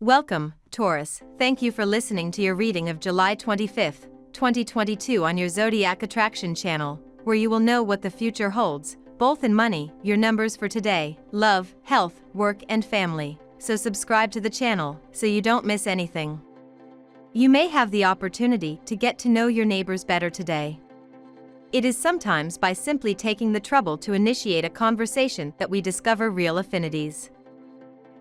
Welcome, Taurus. Thank you for listening to your reading of July 25, 2022 on your Zodiac Attraction channel, where you will know what the future holds, both in money, your numbers for today, love, health, work and family. So subscribe to the channel so you don't miss anything. You may have the opportunity to get to know your neighbors better today. It is sometimes by simply taking the trouble to initiate a conversation that we discover real affinities.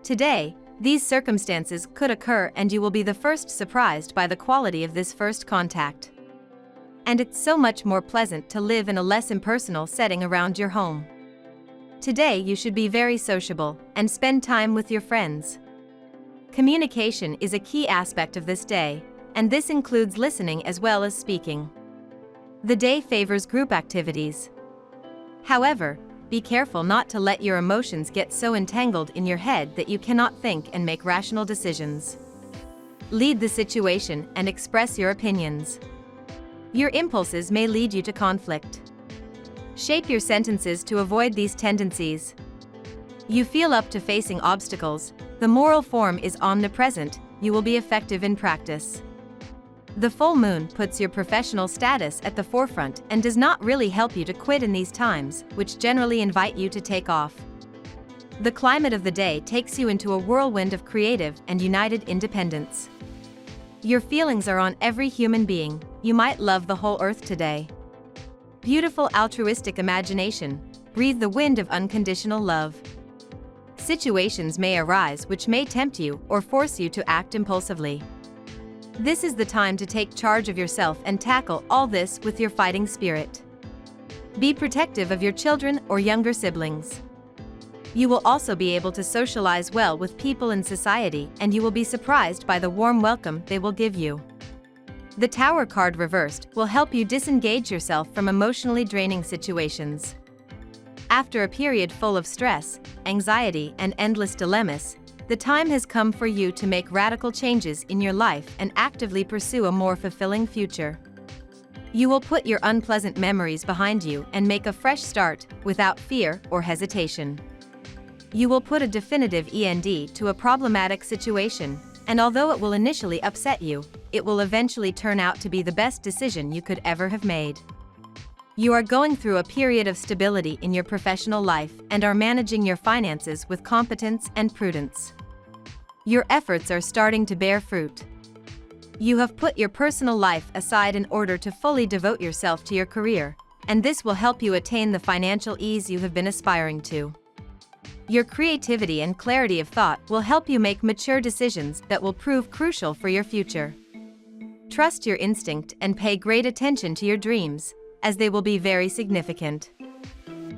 Today, these circumstances could occur and you will be the first surprised by the quality of this first contact. And it's so much more pleasant to live in a less impersonal setting around your home. Today you should be very sociable and spend time with your friends. Communication is a key aspect of this day, and this includes listening as well as speaking. The day favors group activities. However, be careful not to let your emotions get so entangled in your head that you cannot think and make rational decisions. Lead the situation and express your opinions. Your impulses may lead you to conflict. Shape your sentences to avoid these tendencies. You feel up to facing obstacles, the moral form is omnipresent, you will be effective in practice. The full moon puts your professional status at the forefront and does not really help you to quit in these times, which generally invite you to take off. The climate of the day takes you into a whirlwind of creative and united independence. Your feelings are on every human being, you might love the whole earth today. Beautiful altruistic imagination, breathe the wind of unconditional love. Situations may arise which may tempt you or force you to act impulsively. This is the time to take charge of yourself and tackle all this with your fighting spirit. Be protective of your children or younger siblings. You will also be able to socialize well with people in society, and you will be surprised by the warm welcome they will give you. The Tower card reversed will help you disengage yourself from emotionally draining situations. After a period full of stress, anxiety, and endless dilemmas, the time has come for you to make radical changes in your life and actively pursue a more fulfilling future. You will put your unpleasant memories behind you and make a fresh start, without fear or hesitation. You will put a definitive end to a problematic situation, and although it will initially upset you, it will eventually turn out to be the best decision you could ever have made. You are going through a period of stability in your professional life and are managing your finances with competence and prudence. Your efforts are starting to bear fruit. You have put your personal life aside in order to fully devote yourself to your career, and this will help you attain the financial ease you have been aspiring to. Your creativity and clarity of thought will help you make mature decisions that will prove crucial for your future. Trust your instinct and pay great attention to your dreams, as they will be very significant.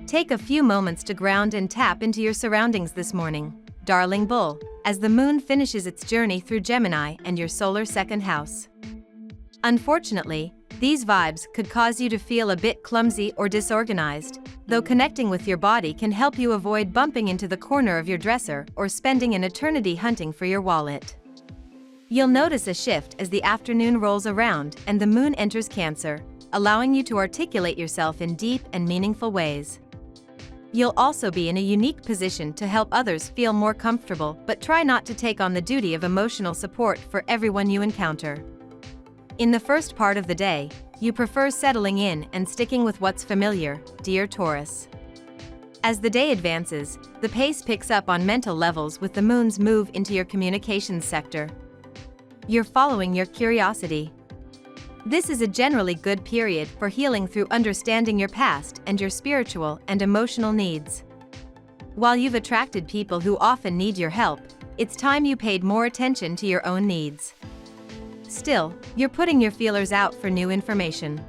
Take a few moments to ground and tap into your surroundings this morning, darling bull, as the moon finishes its journey through Gemini and your solar second house. Unfortunately, these vibes could cause you to feel a bit clumsy or disorganized, though connecting with your body can help you avoid bumping into the corner of your dresser or spending an eternity hunting for your wallet. You'll notice a shift as the afternoon rolls around and the moon enters Cancer, allowing you to articulate yourself in deep and meaningful ways. You'll also be in a unique position to help others feel more comfortable, but try not to take on the duty of emotional support for everyone you encounter. In the first part of the day, you prefer settling in and sticking with what's familiar, dear Taurus. As the day advances, the pace picks up on mental levels with the moon's move into your communications sector. You're following your curiosity. This is a generally good period for healing through understanding your past and your spiritual and emotional needs. While you've attracted people who often need your help, it's time you paid more attention to your own needs. Still, you're putting your feelers out for new information.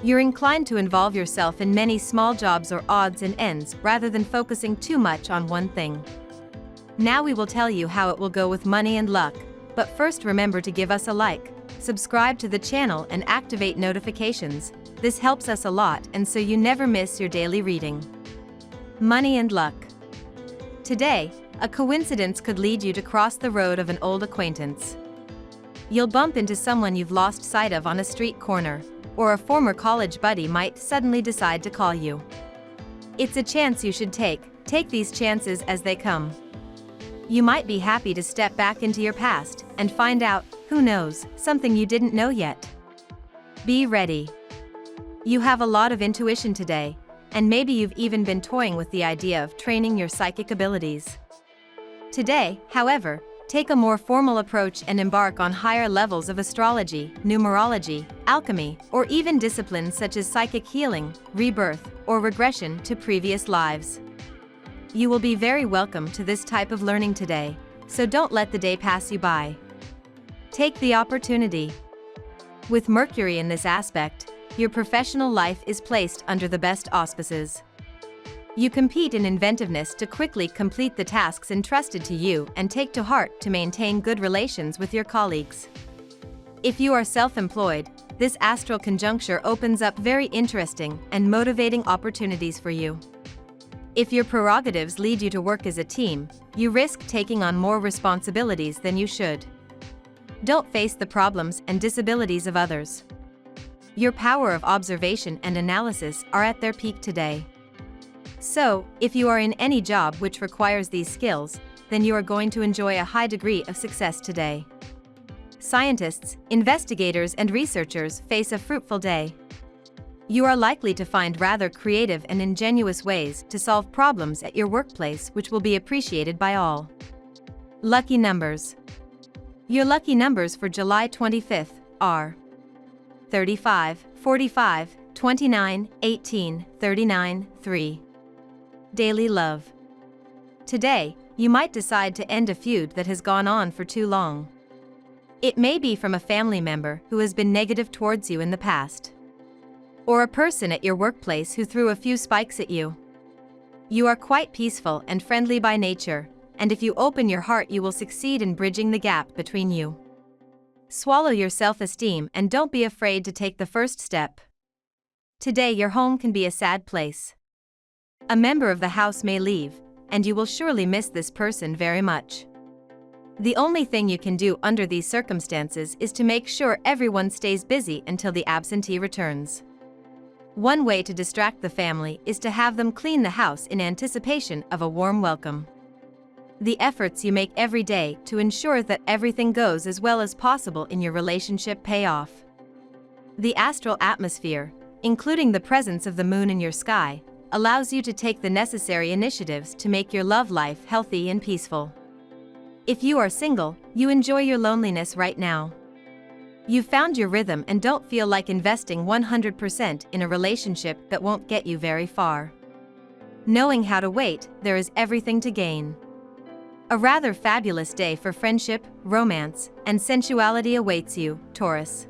You're inclined to involve yourself in many small jobs or odds and ends rather than focusing too much on one thing. Now we will tell you how it will go with money and luck, but first remember to give us a like, subscribe to the channel and activate notifications. This helps us a lot and so you never miss your daily reading. Money and luck. Today, a coincidence could lead you to cross the road of an old acquaintance. You'll bump into someone you've lost sight of on a street corner, or a former college buddy might suddenly decide to call you. It's a chance you should take these chances as they come. You might be happy to step back into your past and find out, who knows, something you didn't know yet. Be ready. You have a lot of intuition today, and maybe you've even been toying with the idea of training your psychic abilities. Today, however, take a more formal approach and embark on higher levels of astrology, numerology, alchemy, or even disciplines such as psychic healing, rebirth, or regression to previous lives. You will be very welcome to this type of learning today, so don't let the day pass you by. Take the opportunity. With Mercury in this aspect, your professional life is placed under the best auspices. You compete in inventiveness to quickly complete the tasks entrusted to you and take to heart to maintain good relations with your colleagues. If you are self-employed, this astral conjuncture opens up very interesting and motivating opportunities for you. If your prerogatives lead you to work as a team, you risk taking on more responsibilities than you should. Don't face the problems and disabilities of others. Your power of observation and analysis are at their peak today. So, if you are in any job which requires these skills, then you are going to enjoy a high degree of success today. Scientists, investigators, and researchers face a fruitful day. You are likely to find rather creative and ingenious ways to solve problems at your workplace which will be appreciated by all. Lucky numbers. Your lucky numbers for July 25th are 35, 45, 29, 18, 39, 3. Daily love. Today, you might decide to end a feud that has gone on for too long. It may be from a family member who has been negative towards you in the past, or a person at your workplace who threw a few spikes at you. You are quite peaceful and friendly by nature, and if you open your heart you will succeed in bridging the gap between you. Swallow your self-esteem and don't be afraid to take the first step. Today your home can be a sad place. A member of the house may leave, and you will surely miss this person very much. The only thing you can do under these circumstances is to make sure everyone stays busy until the absentee returns. One way to distract the family is to have them clean the house in anticipation of a warm welcome. The efforts you make every day to ensure that everything goes as well as possible in your relationship pay off. The astral atmosphere, including the presence of the moon in your sky, allows you to take the necessary initiatives to make your love life healthy and peaceful. If you are single, you enjoy your loneliness right now. You've found your rhythm and don't feel like investing 100% in a relationship that won't get you very far. Knowing how to wait, there is everything to gain. A rather fabulous day for friendship, romance, and sensuality awaits you, Taurus.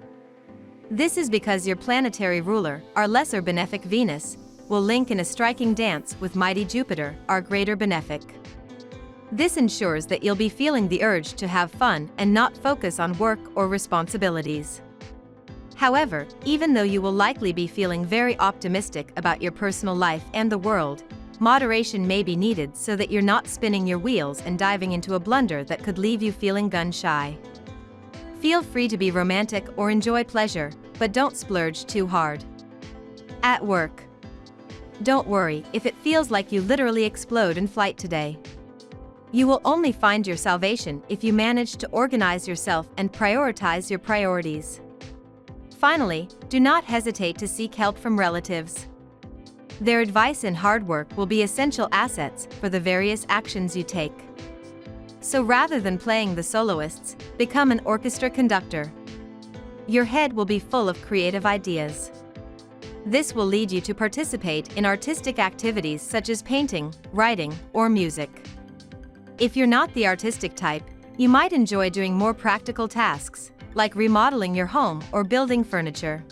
This is because your planetary ruler, our lesser benefic Venus, will link in a striking dance with mighty Jupiter, our greater benefic. This ensures that you'll be feeling the urge to have fun and not focus on work or responsibilities. However, even though you will likely be feeling very optimistic about your personal life and the world, moderation may be needed so that you're not spinning your wheels and diving into a blunder that could leave you feeling gun-shy. Feel free to be romantic or enjoy pleasure, but don't splurge too hard. At work. Don't worry if it feels like you literally explode in flight today. You will only find your salvation if you manage to organize yourself and prioritize your priorities. Finally, do not hesitate to seek help from relatives. Their advice and hard work will be essential assets for the various actions you take. So rather than playing the soloists, become an orchestra conductor. Your head will be full of creative ideas. This will lead you to participate in artistic activities such as painting, writing, or music. If you're not the artistic type, you might enjoy doing more practical tasks, like remodeling your home or building furniture.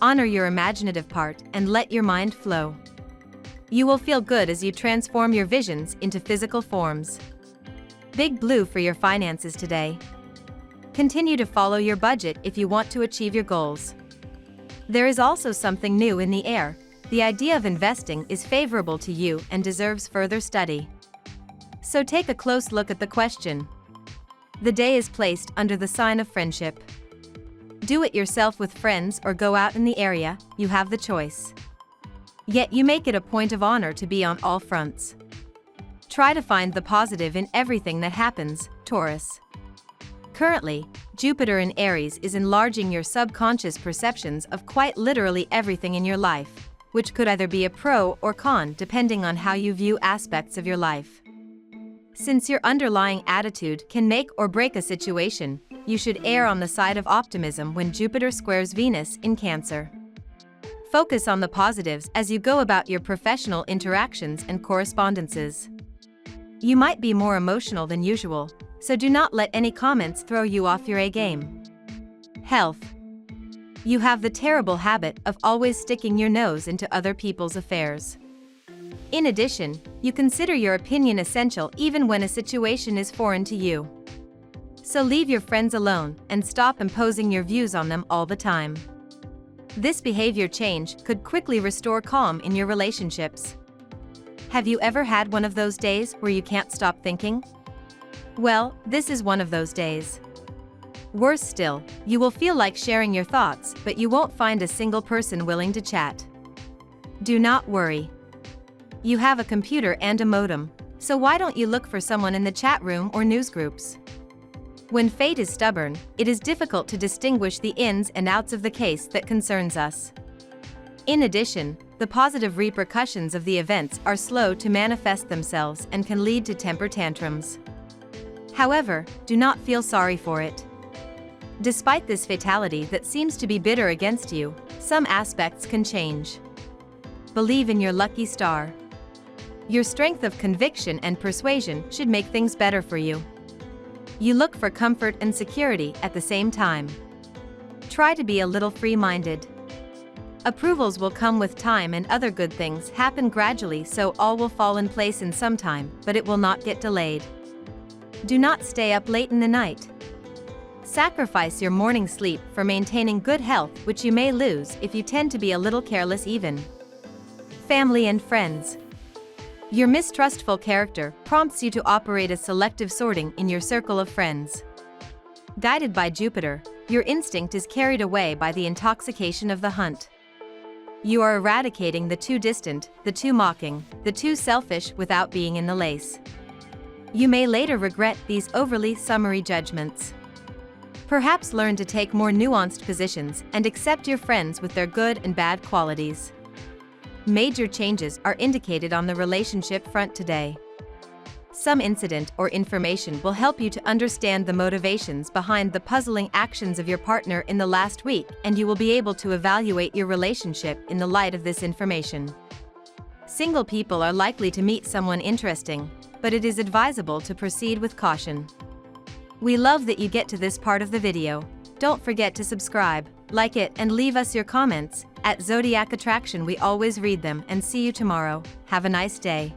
Honor your imaginative part and let your mind flow. You will feel good as you transform your visions into physical forms. Big blue for your finances today. Continue to follow your budget if you want to achieve your goals. There is also something new in the air. The idea of investing is favorable to you and deserves further study. So take a close look at the question. The day is placed under the sign of friendship. Do it yourself with friends or go out in the area, you have the choice. Yet you make it a point of honor to be on all fronts. Try to find the positive in everything that happens, Taurus. Currently, Jupiter in Aries is enlarging your subconscious perceptions of quite literally everything in your life, which could either be a pro or con depending on how you view aspects of your life. Since your underlying attitude can make or break a situation, you should err on the side of optimism when Jupiter squares Venus in Cancer. Focus on the positives as you go about your professional interactions and correspondences. You might be more emotional than usual, so do not let any comments throw you off your A game. Health. You have the terrible habit of always sticking your nose into other people's affairs. In addition, you consider your opinion essential even when a situation is foreign to you. So leave your friends alone and stop imposing your views on them all the time. This behavior change could quickly restore calm in your relationships. Have you ever had one of those days where you can't stop thinking? Well, this is one of those days. Worse still, you will feel like sharing your thoughts, but you won't find a single person willing to chat. Do not worry. You have a computer and a modem, so why don't you look for someone in the chat room or news groups? When fate is stubborn, it is difficult to distinguish the ins and outs of the case that concerns us. In addition, the positive repercussions of the events are slow to manifest themselves and can lead to temper tantrums. However, do not feel sorry for it. Despite this fatality that seems to be bitter against you, some aspects can change. Believe in your lucky star. Your strength of conviction and persuasion should make things better for you. You look for comfort and security at the same time. Try to be a little free-minded. Approvals will come with time and other good things happen gradually, so all will fall in place in some time, but it will not get delayed. Do not stay up late in the night. Sacrifice your morning sleep for maintaining good health, which you may lose if you tend to be a little careless even. Family and friends. Your mistrustful character prompts you to operate a selective sorting in your circle of friends. Guided by Jupiter, your instinct is carried away by the intoxication of the hunt. You are eradicating the too distant, the too mocking, the too selfish without being in the lace. You may later regret these overly summary judgments. Perhaps learn to take more nuanced positions and accept your friends with their good and bad qualities. Major changes are indicated on the relationship front today. Some incident or information will help you to understand the motivations behind the puzzling actions of your partner in the last week, and you will be able to evaluate your relationship in the light of this information. Single people are likely to meet someone interesting, but it is advisable to proceed with caution. We love that you get to this part of the video. Don't forget to subscribe, like it, and leave us your comments. At Zodiac Attraction we always read them, and see you tomorrow. Have a nice day.